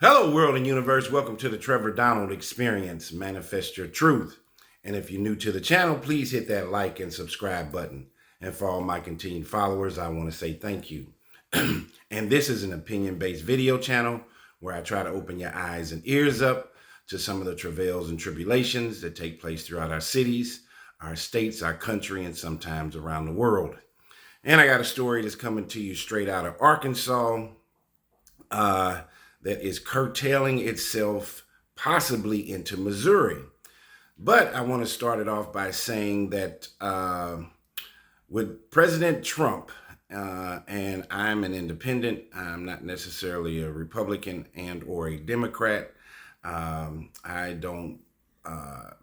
Hello, world and universe. Welcome to the Trevor Donald Experience. Manifest your truth. And if you're new to the channel, please hit that like and subscribe button. And for all my continued followers, I want to say thank you. And this is an opinion-based video channel where I try to open your eyes and ears up to some of the travails and tribulations that take place throughout our cities, our states, our country, and sometimes around the world. And I got a story that's coming to you straight out of Arkansas. That is curtailing itself possibly into Missouri. But I want to start it off by saying that with President Trump, and I'm an independent, I'm not necessarily a Republican and or a Democrat. I don't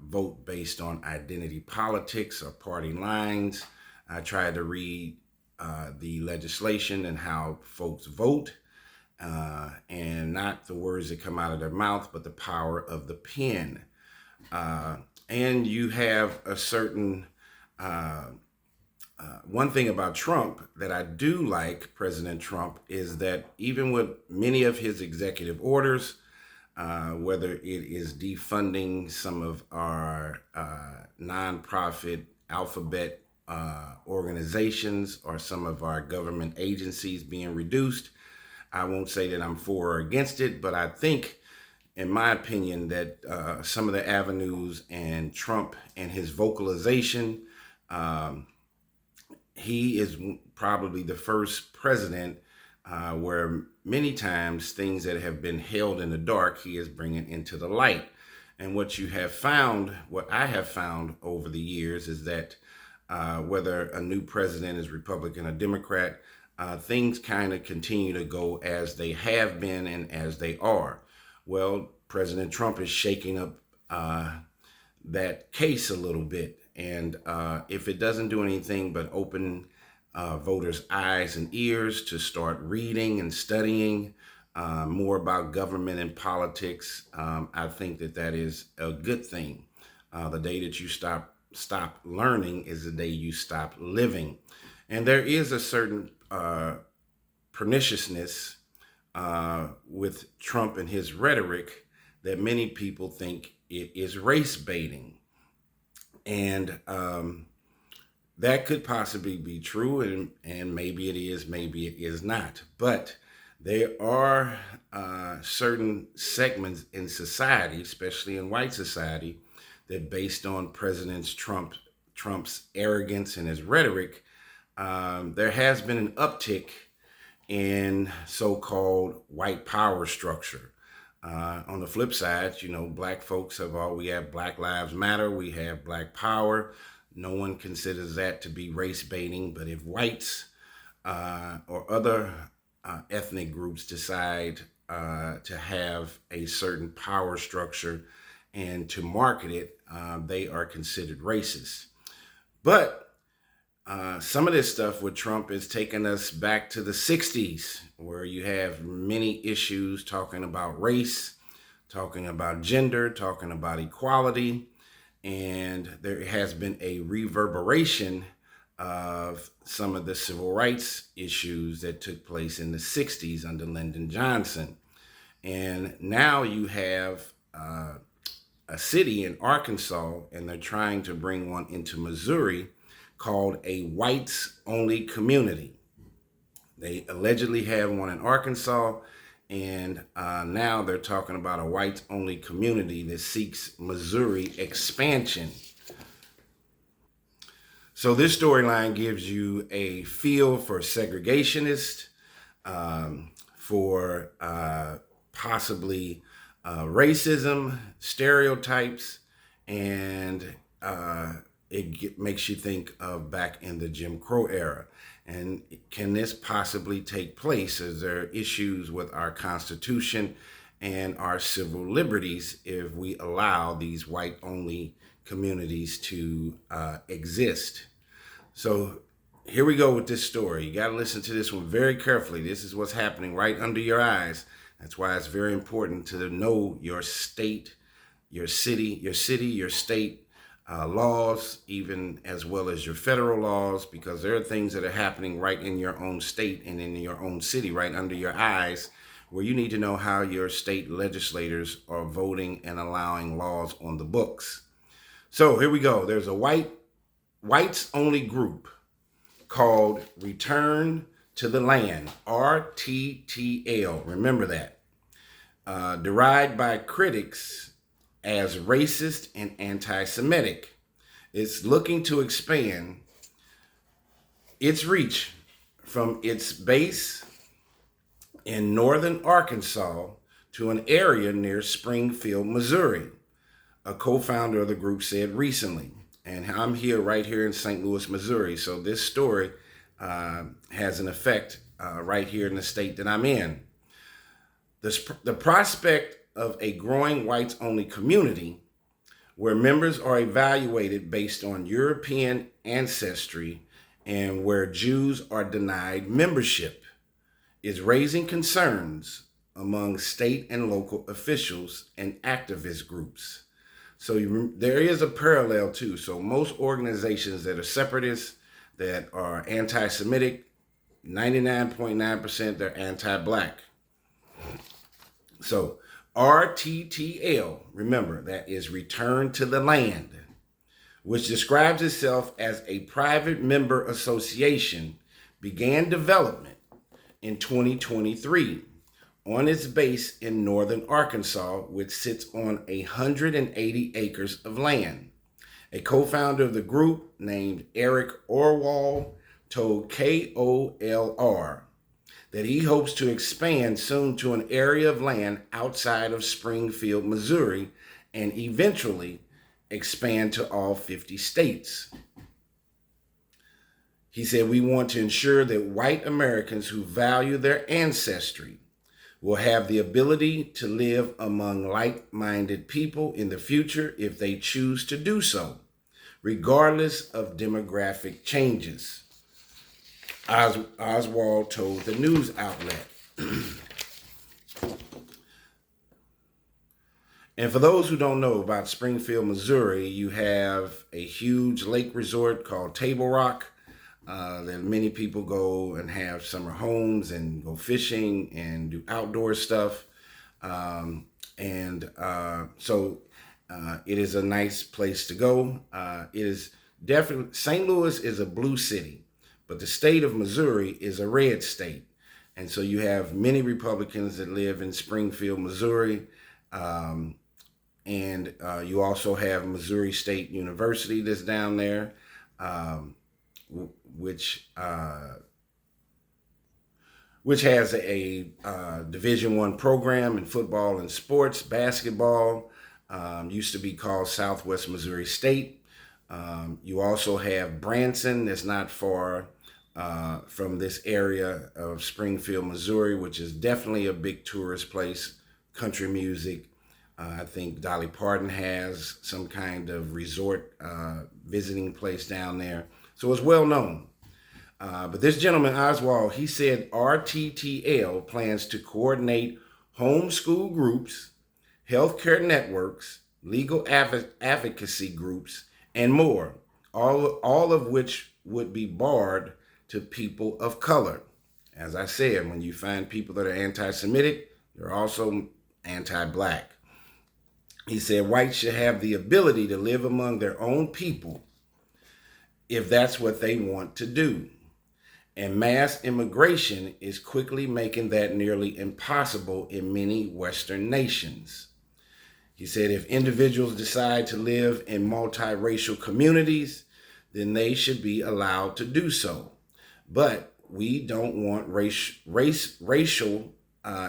vote based on identity politics or party lines. I try to read the legislation and how folks vote. And not the words that come out of their mouth, but the power of the pen. And you have a certain, one thing about Trump that I do like, President Trump, is that even with many of his executive orders, whether it is defunding some of our nonprofit alphabet organizations or some of our government agencies being reduced, I won't say that I'm for or against it, but I think, in my opinion, that some of the avenues and Trump and his vocalization, he is probably the first president where many times things that have been held in the dark, he is bringing into the light. And what I have found over the years is that whether a new president is Republican or Democrat, things kind of continue to go as they have been and as they are. Well, President Trump is shaking up that case a little bit. And if it doesn't do anything but open voters' eyes and ears to start reading and studying more about government and politics, I think that that is a good thing. The day that you stop learning is the day you stop living. And there is a certain perniciousness with Trump and his rhetoric that many people think it is race baiting. And that could possibly be true, and maybe it is, maybe it is not. But there are certain segments in society, especially in white society, that based on President Trump's arrogance and his rhetoric, there has been an uptick in so-called white power structure. On the flip side, black folks we have Black Lives Matter, we have Black Power. No one considers that to be race baiting, but if whites or other ethnic groups decide to have a certain power structure and to market it, they are considered racist. But some of this stuff with Trump is taking us back to the 60s, where you have many issues talking about race, talking about gender, talking about equality. And there has been a reverberation of some of the civil rights issues that took place in the 60s under Lyndon Johnson. And now you have a city in Arkansas, and they're trying to bring one into Missouri, called a whites-only community. They allegedly have one in Arkansas, and now they're talking about a whites-only community that seeks Missouri expansion. So this storyline gives you a feel for segregationists, for possibly racism, stereotypes, and it makes you think of back in the Jim Crow era. And can this possibly take place? Is there issues with our Constitution and our civil liberties if we allow these white-only communities to exist? So here we go with this story. You got to listen to this one very carefully. This is what's happening right under your eyes. That's why it's very important to know your state, your city, your state, laws, even as well as your federal laws, because there are things that are happening right in your own state and in your own city, right under your eyes, where you need to know how your state legislators are voting and allowing laws on the books. So here we go. There's a whites only group called Return to the Land, RTTL. Remember that. Derided by critics as racist and anti-Semitic. It's looking to expand its reach from its base in northern Arkansas to an area near Springfield, Missouri, a co-founder of the group said recently. And I'm right here in St. Louis, Missouri. So this story has an effect right here in the state that I'm in. The prospect of a growing whites-only community where members are evaluated based on European ancestry and where Jews are denied membership is raising concerns among state and local officials and activist groups. So there is a parallel too. So most organizations that are separatists, that are anti-Semitic, 99.9% they're anti-Black. So RTTL, remember, that is Return to the Land, which describes itself as a private member association, began development in 2023 on its base in northern Arkansas, which sits on 180 acres of land. A co-founder of the group named Eric Orwell told KOLR that he hopes to expand soon to an area of land outside of Springfield, Missouri, and eventually expand to all 50 states. He said, "We want to ensure that white Americans who value their ancestry will have the ability to live among like-minded people in the future if they choose to do so, regardless of demographic changes," Oswald told the news outlet. And for those who don't know about Springfield, Missouri, you have a huge lake resort called Table Rock that many people go and have summer homes and go fishing and do outdoor stuff. So it is a nice place to go. It is definitely, St. Louis is a blue city, but the state of Missouri is a red state. And so you have many Republicans that live in Springfield, Missouri. And you also have Missouri State University that's down there, which has a Division I program in football and sports. Basketball used to be called Southwest Missouri State. You also have Branson, that's not far from this area of Springfield, Missouri, which is definitely a big tourist place, country music. I think Dolly Parton has some kind of resort visiting place down there. So it's well known. But this gentleman, Oswald, he said RTTL plans to coordinate homeschool groups, healthcare networks, legal advocacy groups, and more, all of which would be barred to people of color. As I said, when you find people that are anti-Semitic, they're also anti-Black. He said whites should have the ability to live among their own people if that's what they want to do. And mass immigration is quickly making that nearly impossible in many Western nations. He said if individuals decide to live in multiracial communities, then they should be allowed to do so. But we don't want racial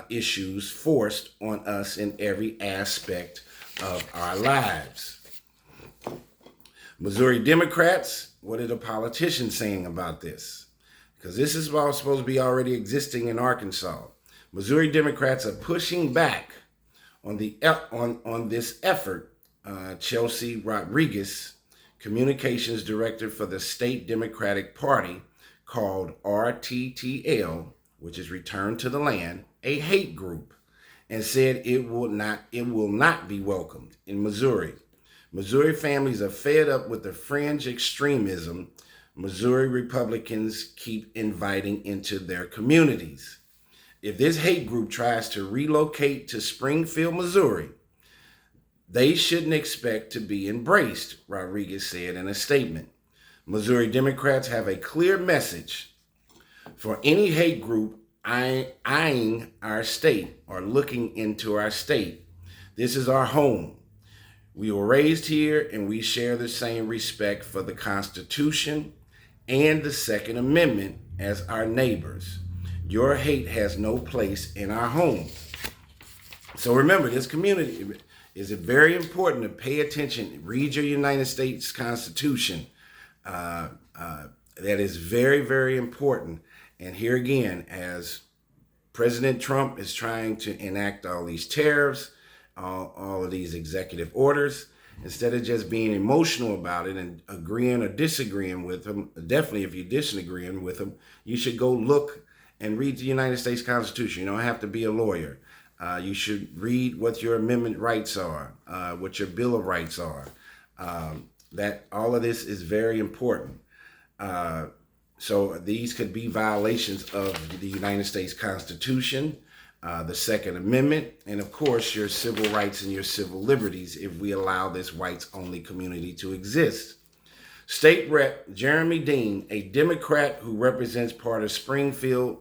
issues forced on us in every aspect of our lives. Missouri Democrats, what are the politicians saying about this? Because this is all supposed to be already existing in Arkansas. Missouri Democrats are pushing back on this effort. Chelsea Rodriguez, communications director for the state Democratic Party, called RTTL, which is Return to the Land, a hate group, and said it will not be welcomed in Missouri. Missouri families are fed up with the fringe extremism Missouri Republicans keep inviting into their communities. If this hate group tries to relocate to Springfield, Missouri, they shouldn't expect to be embraced, Rodriguez said in a statement. Missouri Democrats have a clear message for any hate group eyeing our state or looking into our state. This is our home. We were raised here and we share the same respect for the Constitution and the Second Amendment as our neighbors. Your hate has no place in our home. So remember, this community is very important to pay attention. Read your United States Constitution. That is very, very important. And here again, as President Trump is trying to enact all these tariffs, all of these executive orders, instead of just being emotional about it and agreeing or disagreeing with them, definitely if you're disagreeing with them, you should go look and read the United States Constitution. You don't have to be a lawyer. You should read what your amendment rights are, what your Bill of Rights are. That all of this is very important. So these could be violations of the United States Constitution, the Second Amendment, and of course your civil rights and your civil liberties if we allow this whites-only community to exist. State Rep Jeremy Dean, a Democrat who represents part of Springfield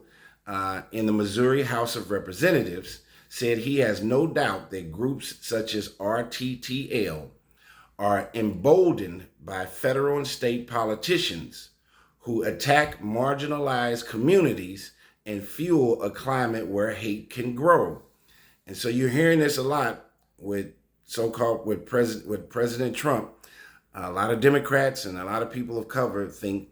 in the Missouri House of Representatives, said he has no doubt that groups such as RTTL are emboldened by federal and state politicians who attack marginalized communities and fuel a climate where hate can grow. And so you're hearing this a lot with President Trump. A lot of Democrats and a lot of people of color think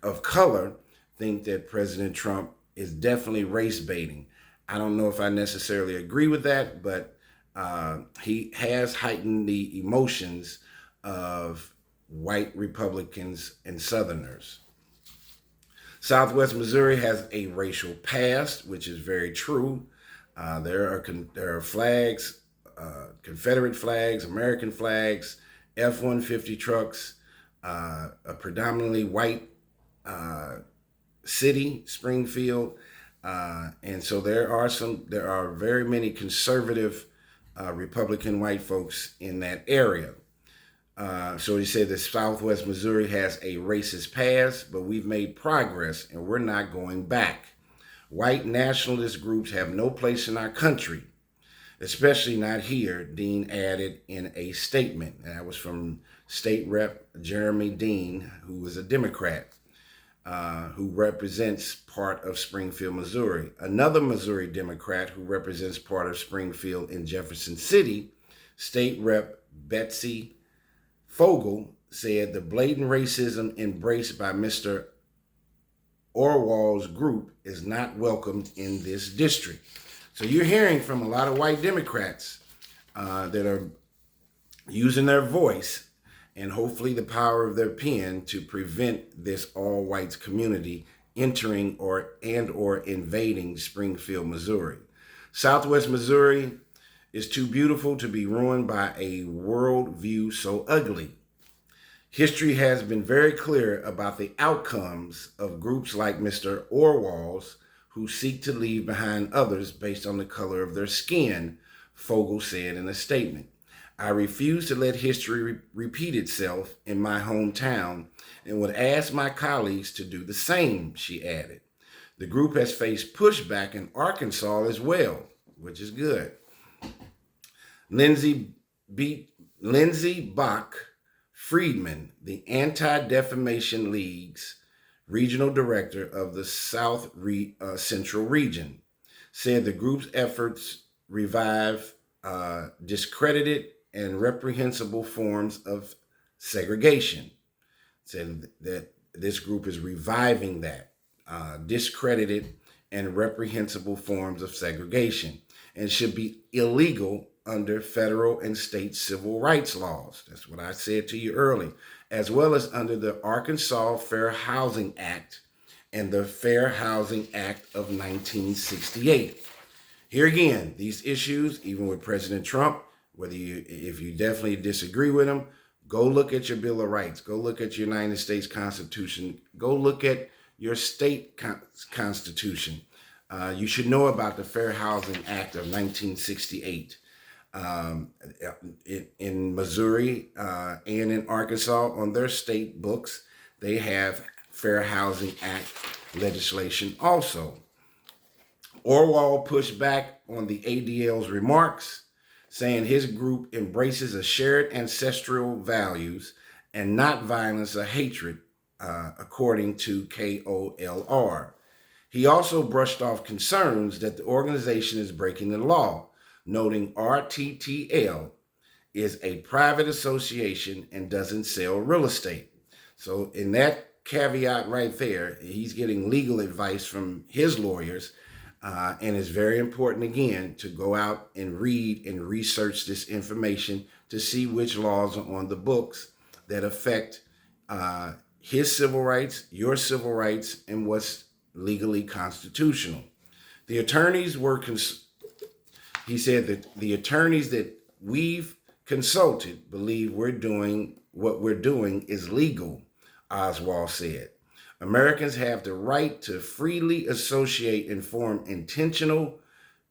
that President Trump is definitely race baiting. I don't know if I necessarily agree with that, but he has heightened the emotions of white Republicans and Southerners. Southwest Missouri has a racial past, which is very true. There are flags, Confederate flags, American flags, F-150 trucks, a predominantly white city, Springfield, and so there are very many conservative Republican white folks in that area. So he said that Southwest Missouri has a racist past, but we've made progress and we're not going back. White nationalist groups have no place in our country, especially not here, Dean added in a statement. And that was from State Rep Jeremy Dean, who is a Democrat, who represents part of Springfield, Missouri. Another Missouri Democrat who represents part of Springfield in Jefferson City, State Rep Betsy Fogel, said the blatant racism embraced by Mr. Orwell's group is not welcomed in this district. So you're hearing from a lot of white Democrats that are using their voice and hopefully the power of their pen to prevent this all whites community entering or invading Springfield, Missouri. Southwest Missouri is too beautiful to be ruined by a worldview so ugly. History has been very clear about the outcomes of groups like Mr. Orwell's who seek to leave behind others based on the color of their skin, Fogel said in a statement. I refuse to let history repeat itself in my hometown and would ask my colleagues to do the same, she added. The group has faced pushback in Arkansas as well, which is good. Lindsay Bach Friedman, the Anti-Defamation League's regional director of the South Central region, said the group's efforts revive discredited and reprehensible forms of segregation. Said that this group is reviving that discredited and reprehensible forms of segregation and should be illegal under federal and state civil rights laws. That's what I said to you earlier, as well as under the Arkansas Fair Housing Act and the Fair Housing Act of 1968. Here again, these issues, even with President Trump, if you definitely disagree with him, go look at your Bill of Rights, go look at your United States Constitution, go look at your state constitution. You should know about the Fair Housing Act of 1968. Um, in Missouri and in Arkansas, on their state books, they have Fair Housing Act legislation also. Orwell pushed back on the ADL's remarks, saying his group embraces a shared ancestral values and not violence or hatred, according to KOLR. He also brushed off concerns that the organization is breaking the law, noting RTTL is a private association and doesn't sell real estate. So, in that caveat right there, he's getting legal advice from his lawyers. And it's very important, again, to go out and read and research this information to see which laws are on the books that affect his civil rights, your civil rights, and what's legally constitutional. The attorneys were, he said that the attorneys that we've consulted believe what we're doing is legal, Oswald said. Americans have the right to freely associate and form intentional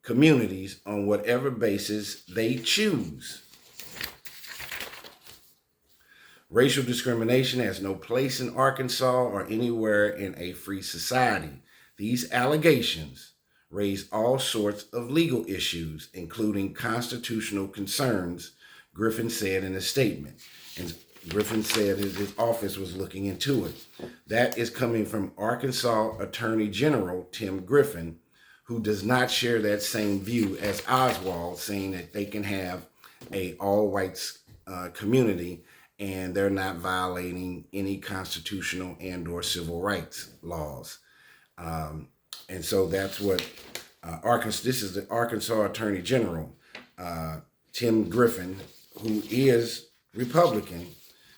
communities on whatever basis they choose. Racial discrimination has no place in Arkansas or anywhere in a free society. These allegations raise all sorts of legal issues, including constitutional concerns, Griffin said in a statement. And Griffin said his office was looking into it. That is coming from Arkansas Attorney General Tim Griffin, who does not share that same view as Oswald, saying that they can have a all-whites community and they're not violating any constitutional and or civil rights laws. And so that's what this is the Arkansas Attorney General, Tim Griffin, who is Republican.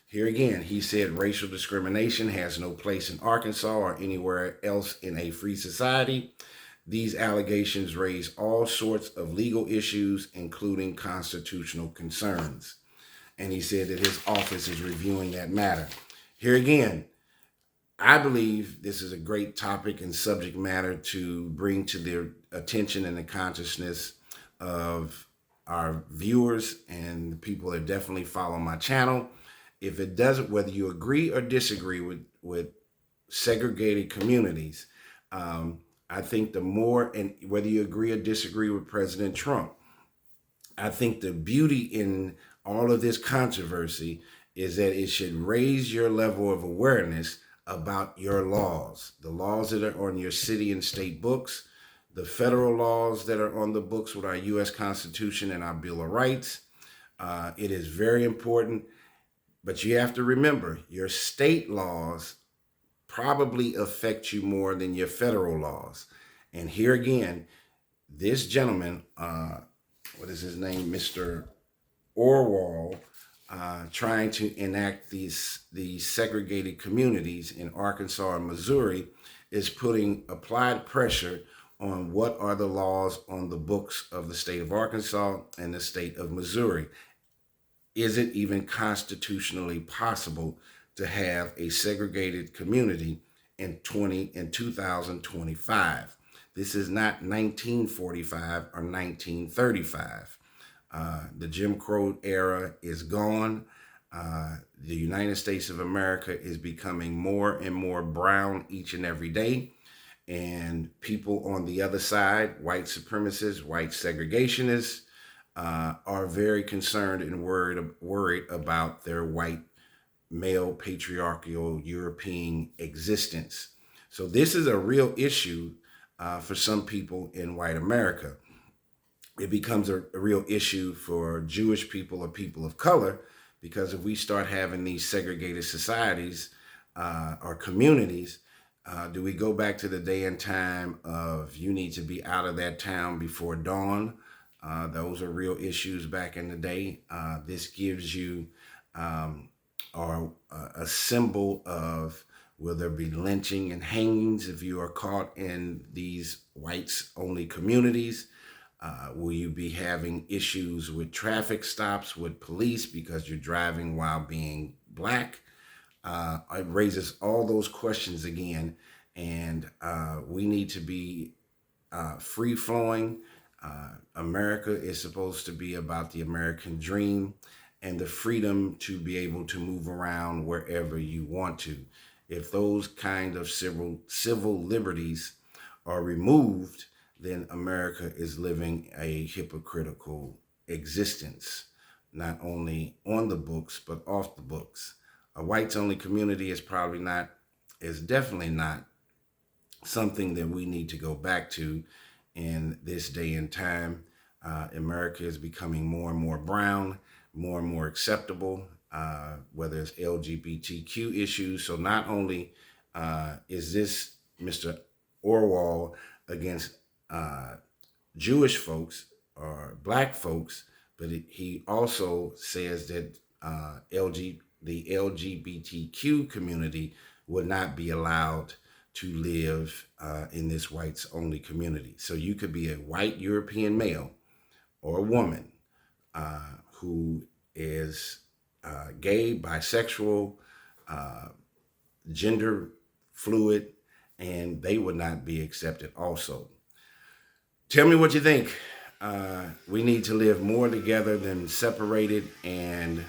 Here again, he said racial discrimination has no place in Arkansas or anywhere else in a free society. These allegations raise all sorts of legal issues, including constitutional concerns. And he said that his office is reviewing that matter. Here again, I believe this is a great topic and subject matter to bring to the attention and the consciousness of our viewers and the people that definitely follow my channel. If it doesn't, whether you agree or disagree with segregated communities, I think the more, and whether you agree or disagree with President Trump, I think the beauty in all of this controversy is that it should raise your level of awareness about your laws, the laws that are on your city and state books, the federal laws that are on the books with our U.S. Constitution and our Bill of Rights. It is very important, but you have to remember your state laws probably affect you more than your federal laws. And here again, this gentleman, what is his name, Mr. Orwell, trying to enact these segregated communities in Arkansas and Missouri, is putting applied pressure on what are the laws on the books of the state of Arkansas and the state of Missouri. Is it even constitutionally possible to have a segregated community in 2025? This is not 1945 or 1935. The Jim Crow era is gone. The United States of America is becoming more and more brown each and every day. And people on the other side, white supremacists, white segregationists, are very concerned and worried about their white male patriarchal European existence. So this is a real issue for some people in white America. It becomes a real issue for Jewish people or people of color, because if we start having these segregated societies or communities, do we go back to the day and time of you need to be out of that town before dawn? Those are real issues back in the day. This gives you a symbol of, will there be lynching and hangings if you are caught in these whites-only communities? Will you be having issues with traffic stops with police because you're driving while being black? It raises all those questions again, and we need to be free flowing. America is supposed to be about the American dream and the freedom to be able to move around wherever you want to. If those kind of civil liberties are removed, then America is living a hypocritical existence, not only on the books but off the books. A whites only community is definitely not something that we need to go back to in this day and time. America is becoming more and more brown, more and more acceptable, whether it's LGBTQ issues. So not only is this Mr. Orwell against Jewish folks or black folks, but he also says that the LGBTQ community would not be allowed to live in this whites only community. So you could be a white European male or a woman who is gay, bisexual, gender fluid, and they would not be accepted also. Tell me what you think. We need to live more together than separated, and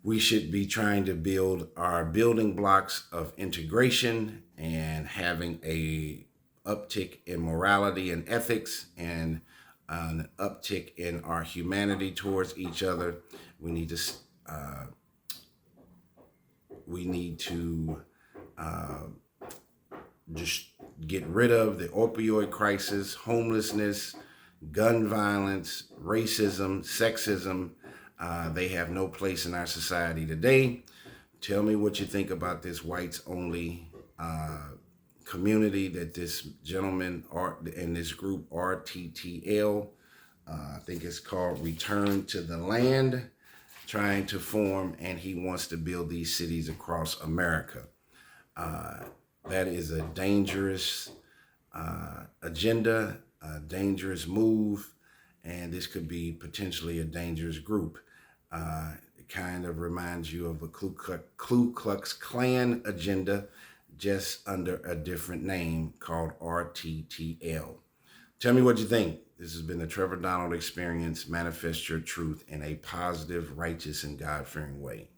we should be trying to build our building blocks of integration and having a uptick in morality and ethics and an uptick in our humanity towards each other. We need to just get rid of the opioid crisis, homelessness, gun violence, racism, sexism. They have no place in our society today. Tell me what you think about this whites only community that this gentleman and this group RTTL, I think it's called Return to the Land, trying to form, and he wants to build these cities across America. That is a dangerous agenda, a dangerous move, and this could be potentially a dangerous group. It kind of reminds you of a Ku Klux Klan agenda, just under a different name called RTTL. Tell me what you think. This has been the Trevor Donald Experience. Manifest your truth in a positive, righteous, and God-fearing way.